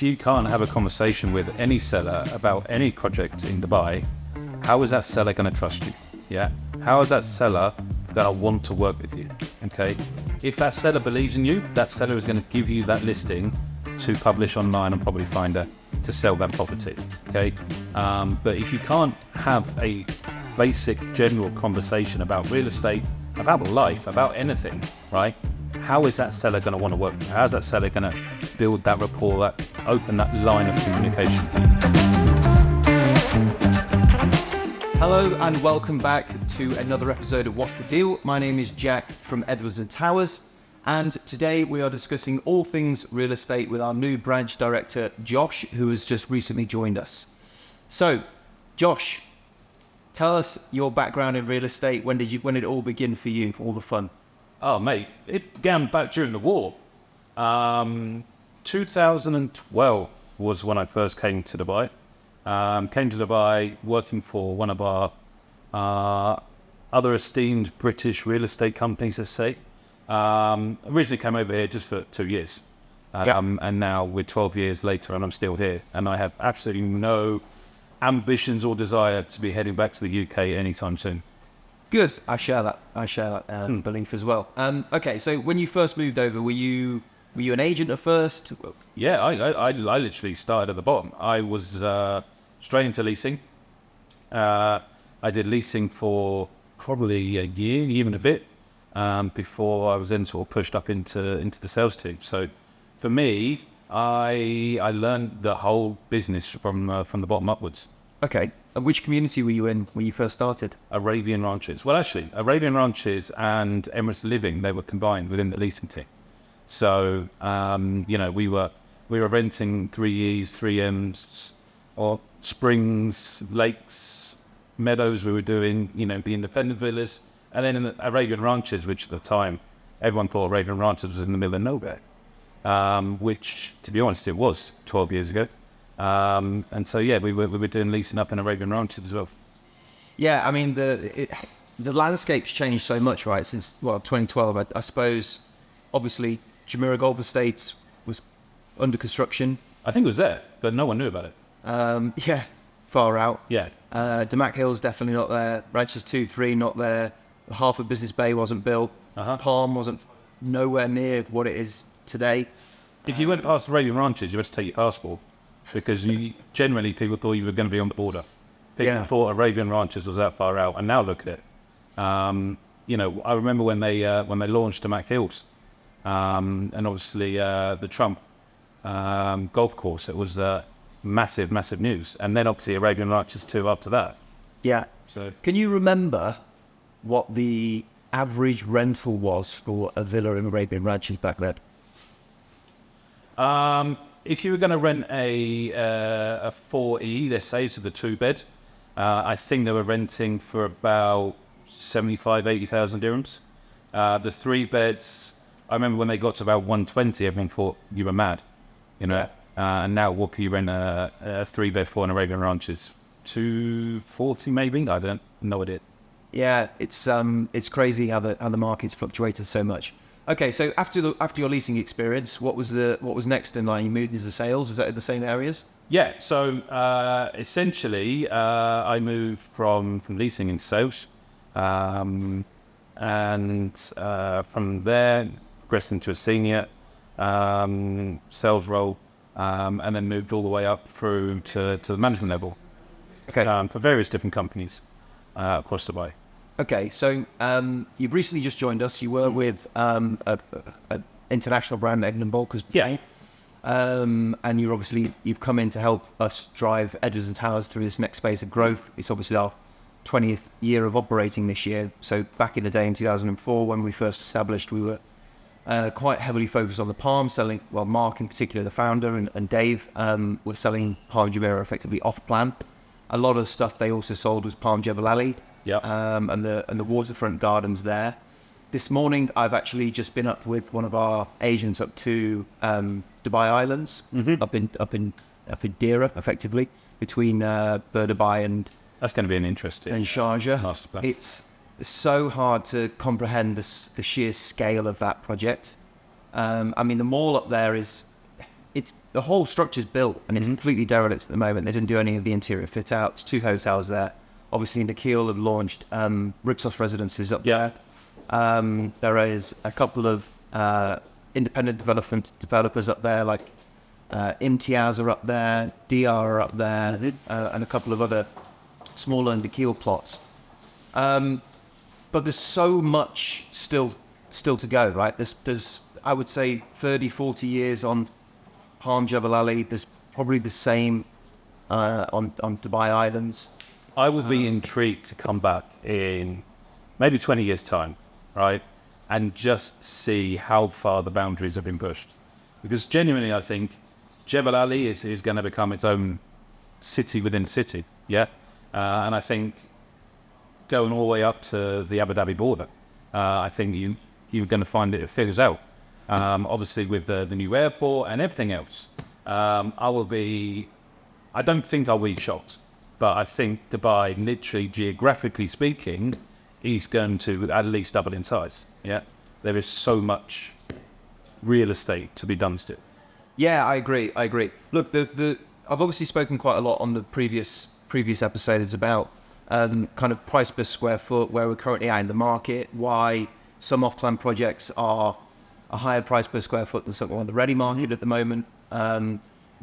if you can't have a conversation with any seller about any project in Dubai, how is that seller going to trust you? Yeah. How is that seller going to want to work with you? Okay. If that seller believes in you, that seller is going to give you that listing to publish online on Property Finder to sell that property. Okay. But if you can't have a basic general conversation about real estate, about life, about anything, right? How is that seller going to want to work with you? How is that seller going to build that rapport, open that line of communication? Hello and welcome back to another episode of What's the Deal? My name is Jack from Edwards & Towers, and today we are discussing all things real estate with our new branch director, Josh, who has just recently joined us. So, Josh, tell us your background in real estate. When did it all begin for you, all the fun? Oh, mate, it began back during the war. 2012 was when I first came to Dubai. Came to Dubai working for one of our other esteemed British real estate companies, let's say. Originally came over here just for 2 years. And now we're 12 years later and I'm still here. And I have absolutely no ambitions or desire to be heading back to the UK anytime soon. Good. I share that belief as well. Okay, so when you first moved over, were you an agent at first? Yeah, I literally started at the bottom. I was straight into leasing. I did leasing for probably a year and a bit before I was then sort of pushed up into the sales team. So for me, I learned the whole business from the bottom upwards. Okay. And which community were you in when you first started? Arabian Ranches. Well, actually, Arabian Ranches and Emirates Living, they were combined within the leasing team. So, we were renting 3Es, 3Ms, or springs, lakes, meadows. We were doing, the independent villas. And then in the Arabian Ranches, which at the time, everyone thought Arabian Ranches was in the middle of nowhere, which, to be honest, it was 12 years ago. And so, yeah, we were doing leasing up in Arabian Ranches as well. Yeah, I mean, the landscape's changed so much, right, since, 2012. I suppose, obviously, Jumeirah Golf Estates was under construction. I think it was there, but no one knew about it. Yeah, far out. Yeah. Damac Hill's definitely not there. Ranches 2, 3, not there. Half of Business Bay wasn't built. Palm wasn't nowhere near what it is today. If you went past Arabian Ranches, you had to take your passport. Because generally people thought you were going to be on the border. People thought Arabian Ranches was that far out, and now look at it. I remember when they launched Damac Hills, and obviously the Trump golf course. It was massive news, and then obviously Arabian Ranches too after that. Yeah. So can you remember what the average rental was for a villa in Arabian Ranches back then? If you were going to rent a 4E, let's say, so the 2-bed, I think they were renting for about 80,000 dirhams. The 3-beds, I remember when they got to about 120, everyone thought you were mad, and now what can you rent a 3-bed for in Arabian Ranches? 240 maybe? I don't know idea. Yeah, it's crazy how the market's fluctuated so much. Okay, so after your leasing experience, what was next in line? You moved into sales. Was that in the same areas? Yeah. So essentially, I moved from leasing into sales, and from there progressed into a senior sales role, and then moved all the way up through to the management level. Okay. For various different companies across Dubai. Okay, so you've recently just joined us. You were with an international brand, Egmont Bolkers. Yeah. And you've come in to help us drive Edwards & Towers through this next phase of growth. It's obviously our 20th year of operating this year. So back in the day in 2004, when we first established, we were quite heavily focused on the Palm, selling, Mark in particular, the founder, and Dave, were selling Palm Jumeirah effectively off plan. A lot of stuff they also sold was Palm Jebel Ali. Yeah. And the waterfront gardens there. This morning, I've actually just been up with one of our agents up to Dubai Islands, up in Deira, effectively, between Dubai and That's going to be an interesting and Sharjah. master plan. It's so hard to comprehend the sheer scale of that project. The mall up there is it's the whole structure's built and it's completely derelict at the moment. They didn't do any of the interior fit outs. 2 hotels there. Obviously, Nikhil have launched Rixos residences up there. There is a couple of independent developers up there, like Imtiaz are up there, DR are up there, and a couple of other smaller Nikhil plots. But there's so much still to go, right? There's I would say 30, 40 years on Palm Jebel Ali. There's probably the same on Dubai Islands. I would be intrigued to come back in maybe 20 years' time, right? And just see how far the boundaries have been pushed. Because genuinely, I think Jebel Ali is going to become its own city within a city, yeah? And I think going all the way up to the Abu Dhabi border, I think you're going to find it figures out. Obviously, with the new airport and everything else, I don't think I'll be shocked. But I think Dubai, literally, geographically speaking, is going to at least double in size. Yeah, there is so much real estate to be done still. Yeah, I agree. Look, I've obviously spoken quite a lot on the previous episodes about kind of price per square foot, where we're currently at in the market, why some off-plan projects are a higher price per square foot than something on the ready market at the moment.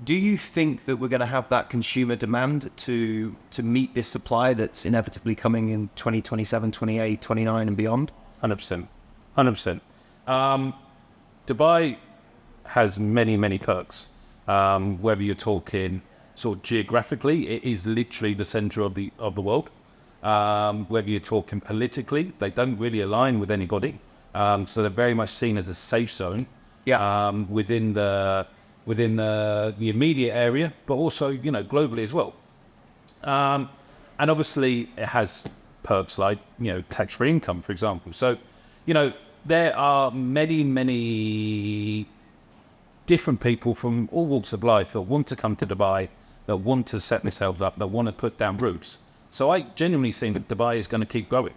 Do you think that we're going to have that consumer demand to meet this supply that's inevitably coming in 2027, 28, 29 and beyond? 100%. Dubai has many perks. Whether you're talking sort of geographically, it is literally the center of the world. Whether you're talking politically, they don't really align with anybody. So they're very much seen as a safe zone. Yeah. Within the immediate area, but also, globally as well. And obviously it has perks like, tax-free income, for example. So, there are many different people from all walks of life that want to come to Dubai, that want to set themselves up, that want to put down roots. So I genuinely think that Dubai is going to keep growing.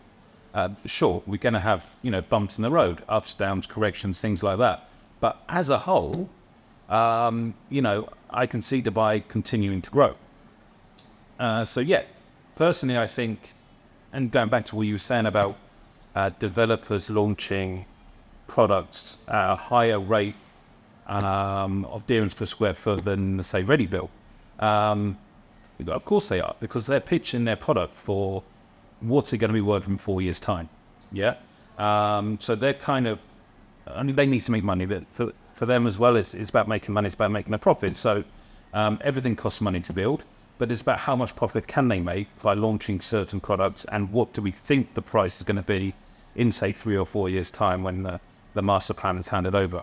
Sure, we're going to have, bumps in the road, ups, downs, corrections, things like that. But as a whole, I can see Dubai continuing to grow. So yeah, personally, I think, and going back to what you were saying about developers launching products at a higher rate of dirhams per square foot than, say, ReadyBuilt. Of course they are, because they're pitching their product for what's it going to be worth in 4 years' time. Yeah. So they're kind of, they need to make money, but for them as well, it's about making money, it's about making a profit. So everything costs money to build, but it's about how much profit can they make by launching certain products, and what do we think the price is going to be in, say, 3 or 4 years' time when the master plan is handed over.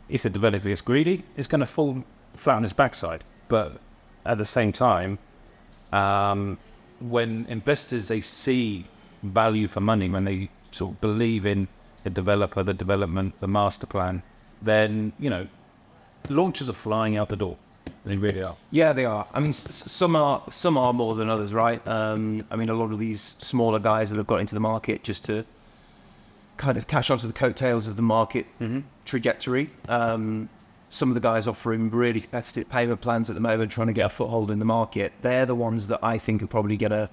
If the developer is greedy, it's going to fall flat on its backside. But at the same time, when investors, they see value for money, when they sort of believe in the developer, the development, the master plan, then, launches are flying out the door. They really are. Yeah, they are. I mean, some are more than others, right? I mean, a lot of these smaller guys that have got into the market just to kind of cash onto the coattails of the market trajectory. Some of the guys offering really competitive payment plans at the moment, trying to get a foothold in the market. They're the ones that I think are probably going to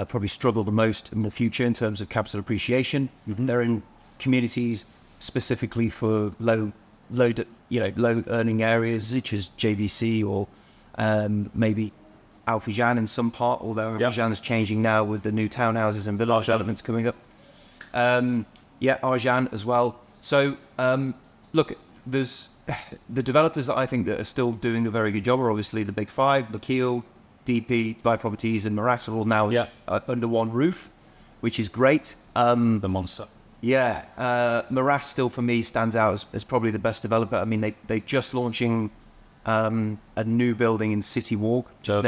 probably struggle the most in the future in terms of capital appreciation. They're in communities specifically for low earning areas, such as JVC or maybe Al Fijan in some part, although Al Fijan is changing now with the new townhouses and village developments coming up. Arjan as well. So look, there's the developers that I think that are still doing a very good job are obviously the big five: Nikhil, DP, Dubai Properties, and Maras are all now under one roof, which is great. The monster. Yeah, Maras still for me stands out as probably the best developer. I mean, they're just launching a new building in City Walk, just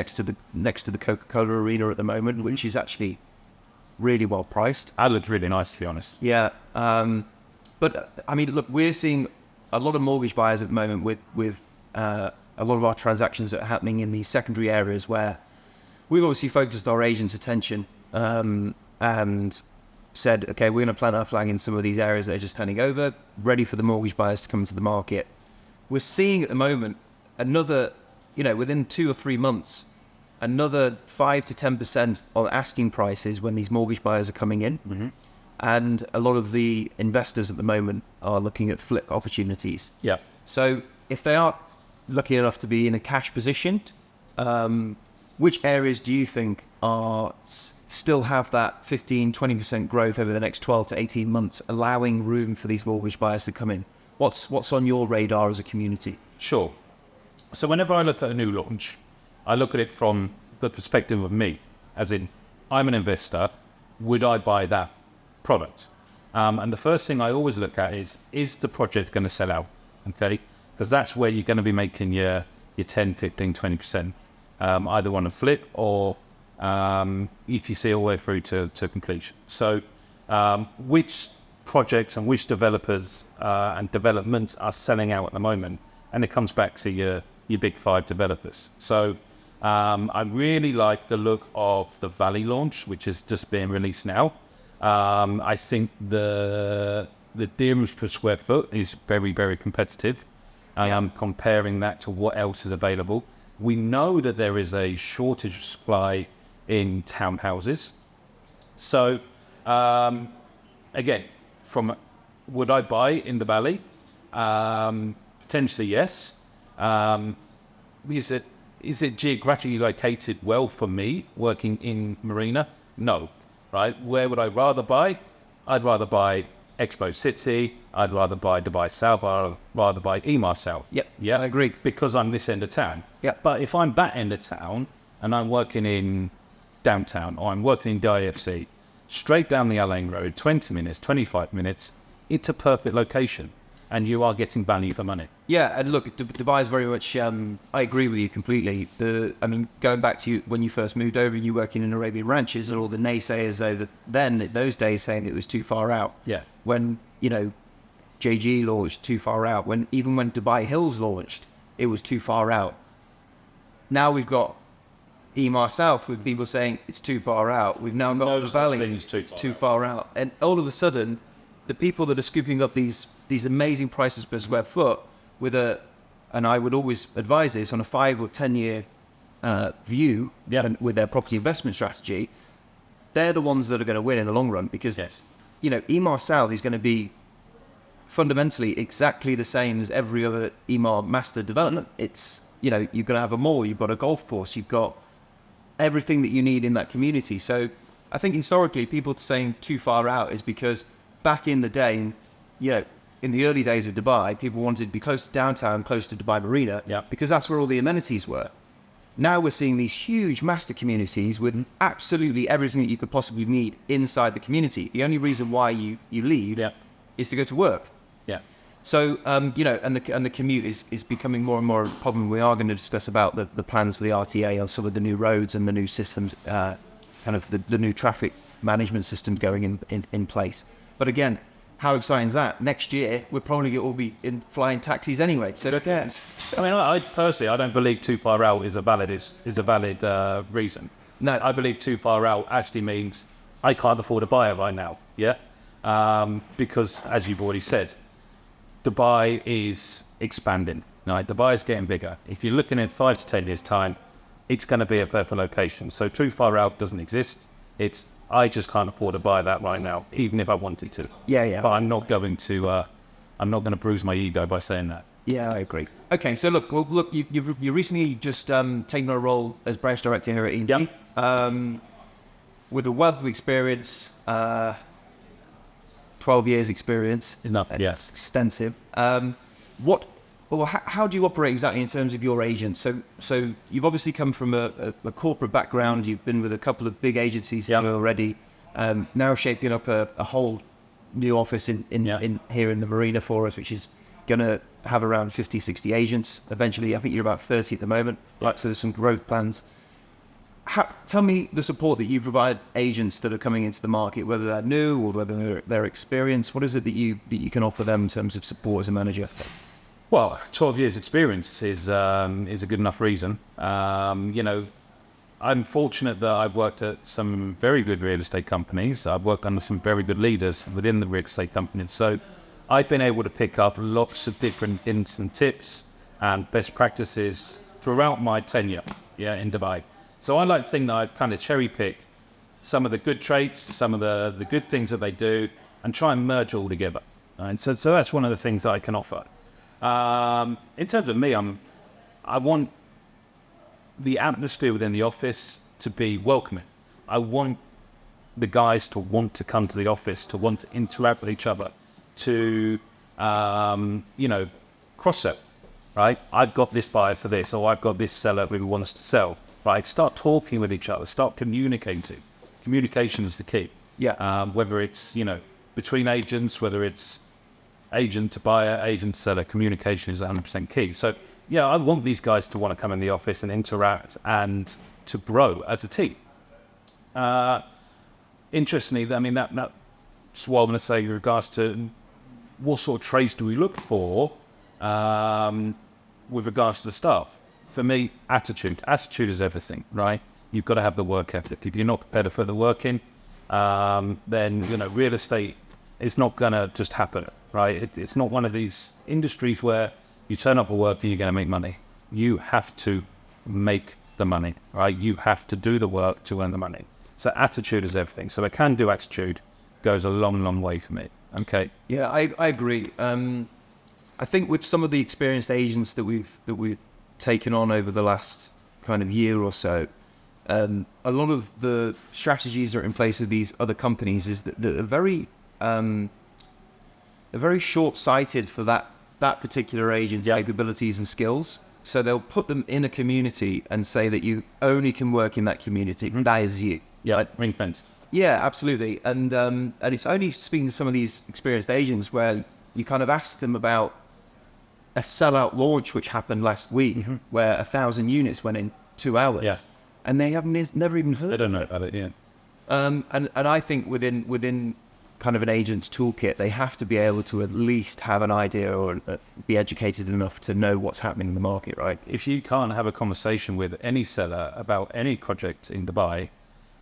next to the Coca-Cola Arena at the moment, which is actually really well priced. That looks really nice, to be honest. Yeah, but I mean, look, we're seeing a lot of mortgage buyers at the moment with a lot of our transactions that are happening in these secondary areas where we've obviously focused our agents' attention and said, okay, we're going to plant our flag in some of these areas that are just turning over, ready for the mortgage buyers to come into the market. we're seeing at the moment another, within 2 or 3 months, another 5 to 10% on asking prices when these mortgage buyers are coming in. Mm-hmm. And a lot of the investors at the moment are looking at flip opportunities. Yeah. So if they are lucky enough to be in a cash position, which areas do you think are still have that 15, 20% growth over the next 12 to 18 months, allowing room for these mortgage buyers to come in? What's on your radar as a community? Sure. So whenever I look at a new launch, I look at it from the perspective of me, as in, I'm an investor, would I buy that product? And the first thing I always look at is the project going to sell out? Okay, because that's where you're going to be making your 10, 15, 20%, either on a flip or if you see all the way through to completion. So which projects and which developers and developments are selling out at the moment? And it comes back to your big 5 developers. So I really like the look of the Valley launch, which is just being released now. I think the dirhams per square foot is very, very competitive. Comparing that to what else is available. We know that there is a shortage of supply in townhouses. So again, would I buy in the Valley? Potentially yes. Is it geographically located well for me working in Marina? No. Right? Where would I rather buy? I'd rather buy Expo City. I'd rather buy Dubai South. I'd rather buy Emaar South. Yep. Yeah, I agree. Because I'm this end of town. Yeah. But if I'm that end of town and I'm working in downtown or I'm working in DIFC, straight down the Al Ain Road, 20 minutes, 25 minutes, it's a perfect location. And you are getting value for money. Yeah, and look, Dubai is very much. I agree with you completely. Going back to you when you first moved over, and you working in Arabian Ranches, and all the naysayers over then those days saying it was too far out. Yeah. When JG launched, too far out. Even when Dubai Hills launched, it was too far out. Now we've got Emaar South with people saying it's too far out. We've now got the Valley. It's too far out, and all of a sudden, the people that are scooping up these amazing prices per square foot and I would always advise this on a 5 or 10 year view, and with their property investment strategy, they're the ones that are going to win in the long run because, Emaar South is going to be fundamentally exactly the same as every other Emaar master development. It's, you're going to have a mall, you've got a golf course, you've got everything that you need in that community. So I think historically people saying too far out is because back in the day, in the early days of Dubai, people wanted to be close to downtown, close to Dubai Marina, because that's where all the amenities were. Now we're seeing these huge master communities with absolutely everything that you could possibly need inside the community. The only reason why you leave is to go to work. Yeah. So, and the commute is becoming more and more a problem. We are going to discuss about the plans for the RTA on some of the new roads and the new systems, kind of the new traffic management systems going in place. But again, how exciting is that? Next year, we'll probably all be in flying taxis anyway, so who cares? I mean, I personally, I don't believe too far out is a valid reason. No. I believe too far out actually means I can't afford to buy it right now, because, as you've already said, Dubai is expanding, right? Dubai is getting bigger. If you're looking at 5 to 10 years' time, it's going to be a perfect location. So too far out doesn't exist. I just can't afford to buy that right now, even if I wanted to. Yeah. But I'm not going to bruise my ego by saying that. Yeah, I agree. Okay, so look, you recently just taken on a role as branch director here at E&T. With a wealth of experience, 12 years experience. Enough, That's extensive. How do you operate exactly in terms of your agents? So you've obviously come from a corporate background. You've been with a couple of big agencies here already. Now shaping up a whole new office in here in the Marina for us, which is going to have around 50, 60 agents. Eventually, I think you're about 30 at the moment. Right, so there's some growth plans. Tell me the support that you provide agents that are coming into the market, whether they're new or whether they're experienced. What is it that you can offer them in terms of support as a manager? Well, 12 years experience is a good enough reason. I'm fortunate that I've worked at some very good real estate companies. I've worked under some very good leaders within the real estate companies. So I've been able to pick up lots of different hints and tips and best practices throughout my tenure, in Dubai. So I like to think that I kind of cherry pick some of the good traits, some of the good things that they do, and try and merge all together. And so that's one of the things that I can offer. In terms of me, I want the atmosphere within the office to be welcoming. I want the guys to want to come to the office, to want to interact with each other, to cross-sell, right? I've got this buyer for this, or I've got this seller who wants to sell, right? Start talking with each other, start communicating. Communication is the key. Yeah. Whether it's, between agents, whether it's agent to buyer, agent to seller, communication is 100% key. So, I want these guys to want to come in the office and interact and to grow as a team. Interestingly, that's what I'm going to say in regards to what sort of traits do we look for with regards to the staff. For me, attitude. Attitude is everything, right? You've got to have the work ethic. If you're not prepared to put the work in, then, real estate is not going to just happen, right? It's not one of these industries where you turn up for work and you're going to make money. You have to make the money, right? You have to do the work to earn the money. So attitude is everything. So a can-do attitude goes a long, long way for me. Okay. Yeah, I agree. I think with some of the experienced agents that we've taken on over the last kind of year or so, a lot of the strategies that are in place with these other companies is that they're very short-sighted for that particular agent's capabilities and skills. So they'll put them in a community and say that you only can work in that community. Mm-hmm. That is you. Yeah, ring fence. Yeah, absolutely. And it's only speaking to some of these experienced agents where you kind of ask them about a sellout launch which happened last week, mm-hmm. where 1,000 units went in 2 hours. Yeah. And they haven't never even heard. They don't know about it, yeah. And I think within kind of an agent's toolkit, they have to be able to at least have an idea or be educated enough to know what's happening in the market, right? If you can't have a conversation with any seller about any project in Dubai,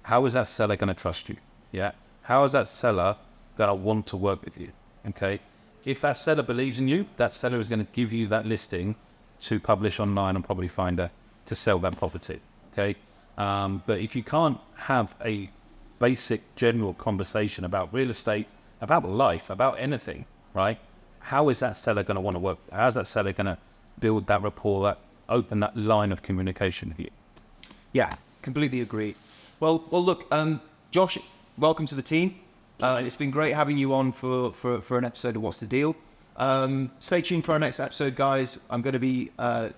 how is that seller going to trust you? Yeah. How is that seller going to want to work with you? Okay. If that seller believes in you, that seller is going to give you that listing to publish online and Property Finder to sell that property. Okay. But if you can't have a basic general conversation about real estate, about life, about anything, right? How is that seller going to want to work? How is that seller going to build that rapport, open that line of communication with you? Yeah, completely agree. Well, look, Josh, welcome to the team. It's been great having you on for an episode of What's the Deal. Stay tuned for our next episode, guys. I'm going to be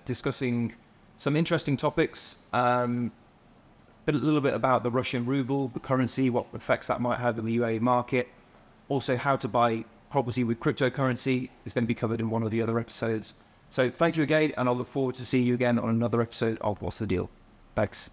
discussing some interesting topics. A little bit about the Russian ruble, the currency, what effects that might have in the UAE market. Also, how to buy property with cryptocurrency is going to be covered in one of the other episodes. So thank you again, and I'll look forward to seeing you again on another episode of What's the Deal. Thanks.